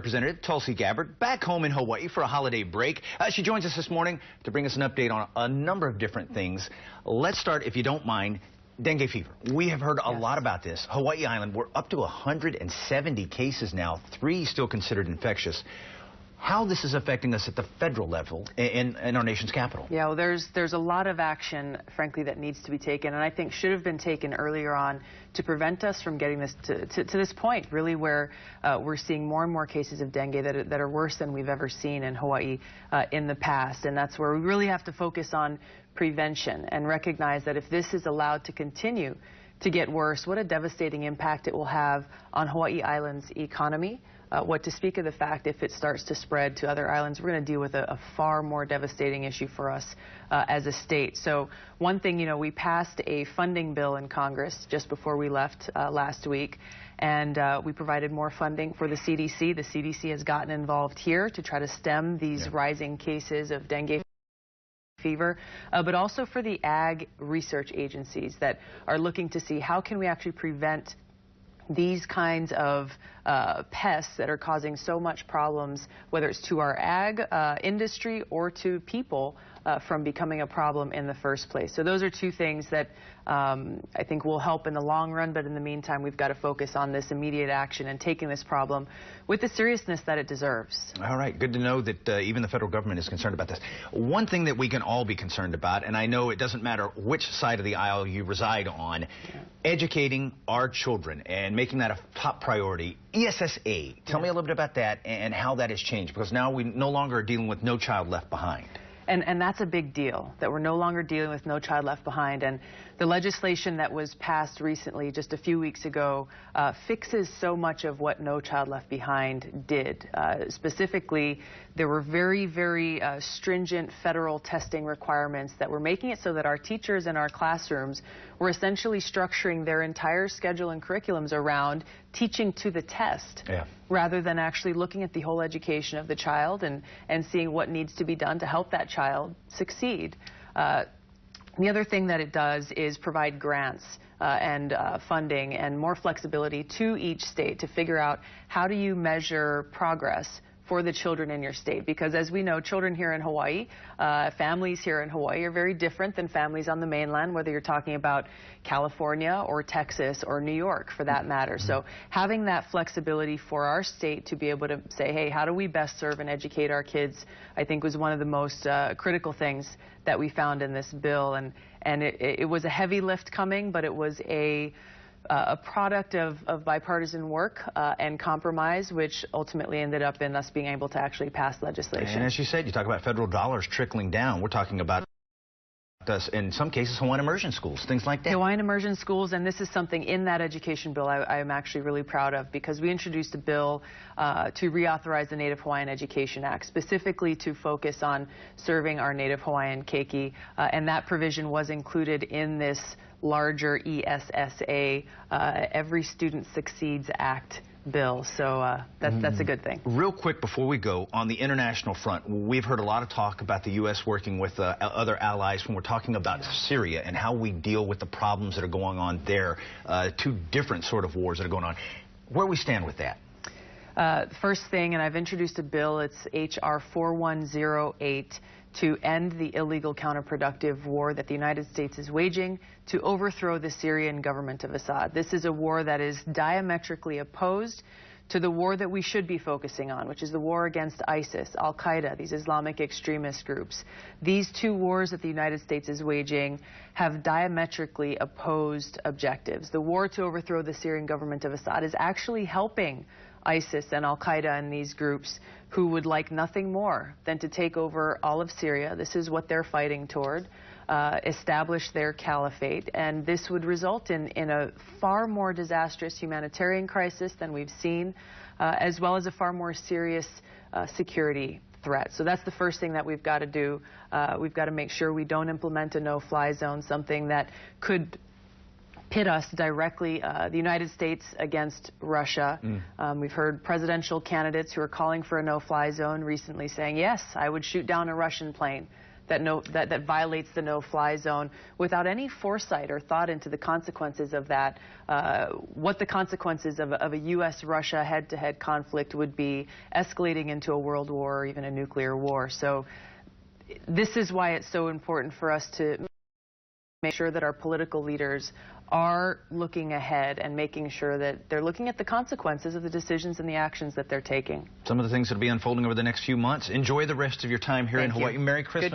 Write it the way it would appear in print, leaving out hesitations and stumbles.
Representative Tulsi Gabbard back home in Hawaii for a holiday break. She joins us this morning to bring us an update on a number of different things. Let's start, if you don't mind, dengue fever. We have heard a lot about this. Hawaii Island, we're up to 170 cases now, 3 still considered infectious. How this is affecting us at the federal level in our nation's capital? Yeah, well, there's a lot of action, frankly, that needs to be taken, and I think should have been taken earlier on to prevent us from getting this to this point, really, where we're seeing more and more cases of dengue that are worse than we've ever seen in Hawaii in the past. And that's where we really have to focus on prevention and recognize that if this is allowed to continue to get worse, what a devastating impact it will have on Hawaii Island's economy. What to speak of the fact if it starts to spread to other islands, we're going to deal with a far more devastating issue for us as a state. So one thing, we passed a funding bill in Congress just before we left last week, and we provided more funding for the CDC. The CDC has gotten involved here to try to stem these rising cases of dengue fever, but also for the ag research agencies that are looking to see how can we actually prevent these kinds of pests that are causing so much problems, whether it's to our ag industry or to people, from becoming a problem in the first place. So those are 2 things that I think will help in the long run, but in the meantime, we've got to focus on this immediate action and taking this problem with the seriousness that it deserves. All right, good to know that even the federal government is concerned about this. One thing that we can all be concerned about, and I know it doesn't matter which side of the aisle you reside on, educating our children and making that a top priority. ESSA, tell me a little bit about that and how that has changed, because now we no longer are dealing with No Child Left Behind. And that's a big deal, that we're no longer dealing with No Child Left Behind. And the legislation that was passed recently, just a few weeks ago, fixes so much of what No Child Left Behind did. Specifically, there were very, very stringent federal testing requirements that were making it so that our teachers in our classrooms were essentially structuring their entire schedule and curriculums around teaching to the test, rather than actually looking at the whole education of the child and seeing what needs to be done to help that child succeed. The other thing that it does is provide grants and funding and more flexibility to each state to figure out how do you measure progress for the children in your state, because as we know, children here in Hawaii, families here in Hawaii are very different than families on the mainland, whether you're talking about California or Texas or New York for that matter. So having that flexibility for our state to be able to say, hey, how do we best serve and educate our kids, I think was one of the most critical things that we found in this bill. And it was a heavy lift coming, but it was a product of bipartisan work and compromise, which ultimately ended up in us being able to actually pass legislation. And as you said, you talk about federal dollars trickling down. We're talking about in some cases, Hawaiian immersion schools, things like that. Hawaiian immersion schools, and this is something in that education bill I am actually really proud of, because we introduced a bill to reauthorize the Native Hawaiian Education Act, specifically to focus on serving our Native Hawaiian keiki, and that provision was included in this larger ESSA, Every Student Succeeds Act bill. So that's a good thing. Real quick before we go, on the international front, we've heard a lot of talk about the U.S. working with other allies when we're talking about Syria and how we deal with the problems that are going on there, 2 different sort of wars that are going on. Where we stand with that? First thing, and I've introduced a bill, it's H.R. 4108, to end the illegal counterproductive war that the United States is waging to overthrow the Syrian government of Assad. This is a war that is diametrically opposed to the war that we should be focusing on, which is the war against ISIS, Al-Qaeda, these Islamic extremist groups. These 2 wars that the United States is waging have diametrically opposed objectives. The war to overthrow the Syrian government of Assad is actually helping ISIS and Al-Qaeda and these groups who would like nothing more than to take over all of Syria. This is what they're fighting toward, establish their caliphate, and this would result in a far more disastrous humanitarian crisis than we've seen, as well as a far more serious security threat. So that's the first thing that we've got to do. We've got to make sure we don't implement a no-fly zone, something that could pit us directly, the United States against Russia. We've heard presidential candidates who are calling for a no-fly zone recently saying, yes, I would shoot down a Russian plane that violates the no-fly zone without any foresight or thought into the consequences of that, what the consequences of a U.S.-Russia head-to-head conflict would be, escalating into a world war or even a nuclear war. So this is why it's so important for us to make sure that our political leaders are looking ahead and making sure that they're looking at the consequences of the decisions and the actions that they're taking. Some of the things that will be unfolding over the next few months. Enjoy the rest of your time here in Hawaii. Merry Christmas.